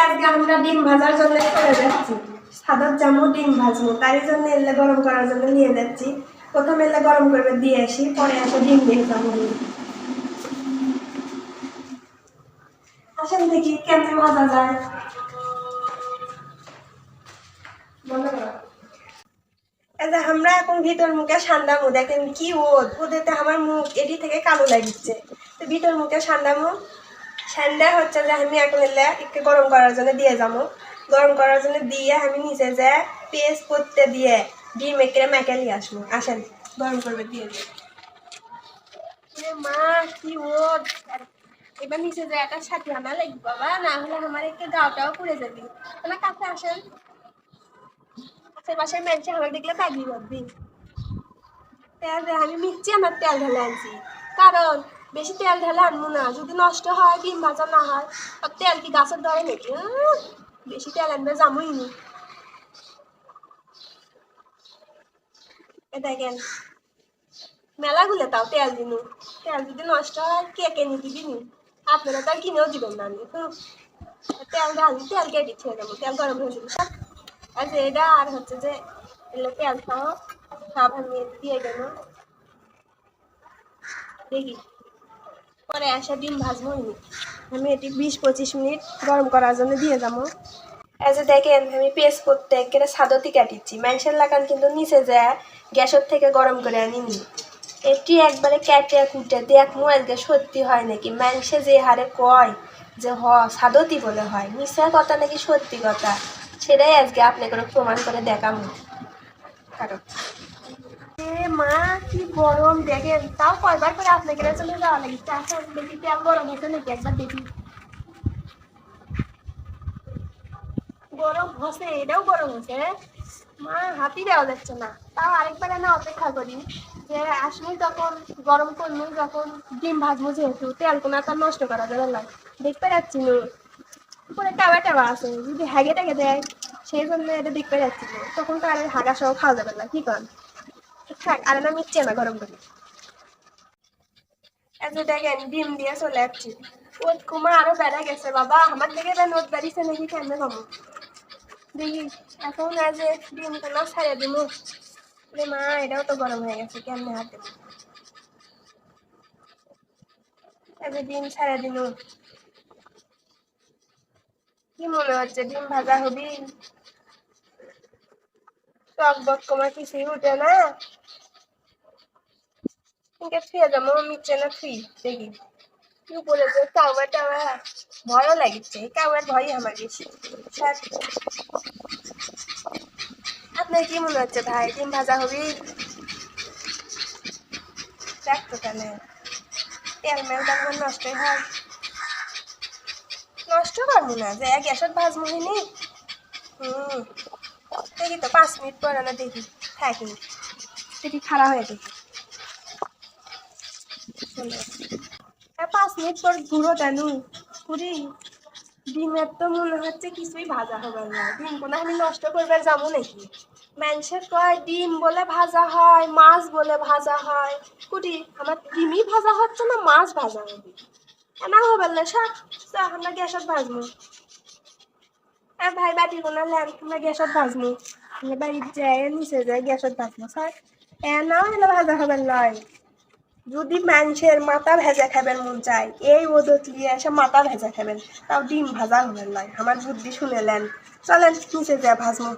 আজকে আমরা ডিম ভাজার জন্য চলে যাচ্ছি। সাদা জামু ডিম ভাজবো, তার জন্য এলে গরম করার জন্য নিয়ে যাচ্ছি। প্রথমে এলে গরম করে দিয়ে আসি, পরে আসে ডিম দিয়ে যাবো। আসেন দেখি কেমনে ভাজা যায়। আমরা এখন ভিতর মুখে সান্দামু, দেখেন কি ওদেরতে আমার মুখ এটি থেকে কালো লাগিচ্ছে। তো ভিতর মুখে সান্দামু সান্ডা হচ্ছে যে আমি এখন এলে একটু গরম করার জন্য দিয়ে যাবো। গরম করার জন্য দিয়ে আমি নিচে যে পেস্ট করতে দিয়ে ডিম একে মেখে নিয়ে আসবো। আসেন গরম করবে দিয়ে মা কি এবার নিচে যে একটা সাথে আনা লাগবে বাবা, না হলে আমার একটু গাওটাও পুড়ে যাবে। আমার কাছে আসেন, আশেপাশের মানুষ আমার দেখলে পাগলি ভাববি। তেল আমি মিচ্ছি আমার তেল ঢেলে আনছি, কারণ বেশি তেল ঢেলে আনবো না, যদি নষ্ট হয় ডিম ভাজা না হয়। আর তেল কি গাছের ধরে নাকি? বেশি তেল আনবে জামুই নি। দেখেন মেলাগুলো তাও তেল দিনু, তেল যদি নষ্ট হয় কে কিনে দিবি নি? আপনারা তার কিনেও দিবেন না। তেল ঢালি, তেল কেটে ছেড়ে দেবো, তেল গরম হয়ে যাবে সব। আর যে এটা আর হচ্ছে যে তেল খাও সব আমি দিয়ে দেবো। দেখি পরে আসা ডিম ভাজবো আমি এটি 20-25 মিনিট গরম করার জন্য দিয়ে যাবো। এই যে দেখেন আমি পেস্ট করতে একেবারে সাদতি কাটিছি। মানুষের লাগান কিন্তু নিচে যায় গ্যাসের থেকে গরম করে আনিনি। এটি একবারে কেটে কুটে দেখ আজকে সত্যি হয় নাকি। মানুষে যে হারে কয় যে সাদতি বলে হয়, মিশা কথা নাকি সত্যি কথা, সেটাই আজকে আপনাকে প্রমাণ করে দেখাবো। কারণ মা কি গরম দেখেন, তাও কয়বার করে আপনাকে চলে যাওয়া লাগিচ্ছে। আসলে দেখি তেল গরম হচ্ছে নাকি একবার দেখি। গরম হচ্ছে, এটাও গরম হচ্ছে মা, হাতি দেওয়া যাচ্ছে না। তাও আরেকবার এনে অপেক্ষা করি যে আসলে যখন গরম করবো, যখন ডিম ভাজবো, যেহেতু তেল কোনো তার নষ্ট করা যাবে না। দেখতে যাচ্ছি না উপরে টাবা টাবা আছে, যদি হাগে টাগে দেয় সেই জন্য এটা দেখতে যাচ্ছি না, তখন তো আর হাগা সহ খাওয়া যাবে না। কি করেন থাক, আর না মিটছে না গরম করি। এত দেখেন ডিম দিয়ে চলে যাচ্ছি। ওট কুমা আরো বেড়া গেছে বাবা, আমার থেকে নোট বেরিয়েছে নাকি কেমনে কমো দেখি। এখন আজ ডিম কোনো ছাড়িয়ে দিব। মা এটাও তো গরম হয়ে গেছে, কেমনে হাত দেবো। ডিম ছাড়িয়ে দিল। কি মনে হচ্ছে ডিম ভাজা হবি? টক বক কমা কিছুই উঠে না। ঠিক আছে যাবো মিটছে না থুই দেখি। উপরে যে কাউয়া টাওয়া ভয়ও লাগিচ্ছে, কাউয়ার ভয় আমার বেশি। আপনার কি মনে হচ্ছে ভাই ডিম ভাজা হবি? দেখতো কেন তেল মেল তখন নষ্টই হয়। নষ্ট করবো না যে গ্যাসত ভাজবো হয়নি। দেখি তো 5 মিনিট পর না দেখি থাকি দেখি খারাপ হয়ে দেখি 5 মিনিট পর ঘুরো টানু ঘুরি। ডিমের তো মনে হচ্ছে কিছুই ভাজা হবে না। ডিম কোনো আমি নষ্ট করবে যাবো নাকি? মানুষের কয় ডিম বলে ভাজা হয়, মাছ বলে ভাজা হয়। কুটি আমার ডিমই ভাজা হচ্ছে না, মাছ ভাজা হবে না হবে না। আমরা গ্যাসত ভাজবো। ভাই বাটি কোনো ল্যাম্প আমরা গ্যাসত ভাজবো। বাড়ির যায় নিচে যায় গ্যাসত ভাজবো স্যার। নাও হলে ভাজা হবে নয়। যদি মানুষের মাথা ভেজা খাবেন মন চাই, এই ওদত নিয়ে এসে মাথা ভেজা খাবেন, তাও ডিম ভাজা হবেন নয়। আমার বুদ্ধি শুনেলেন, চলেন নিচে যায় ভাজবো।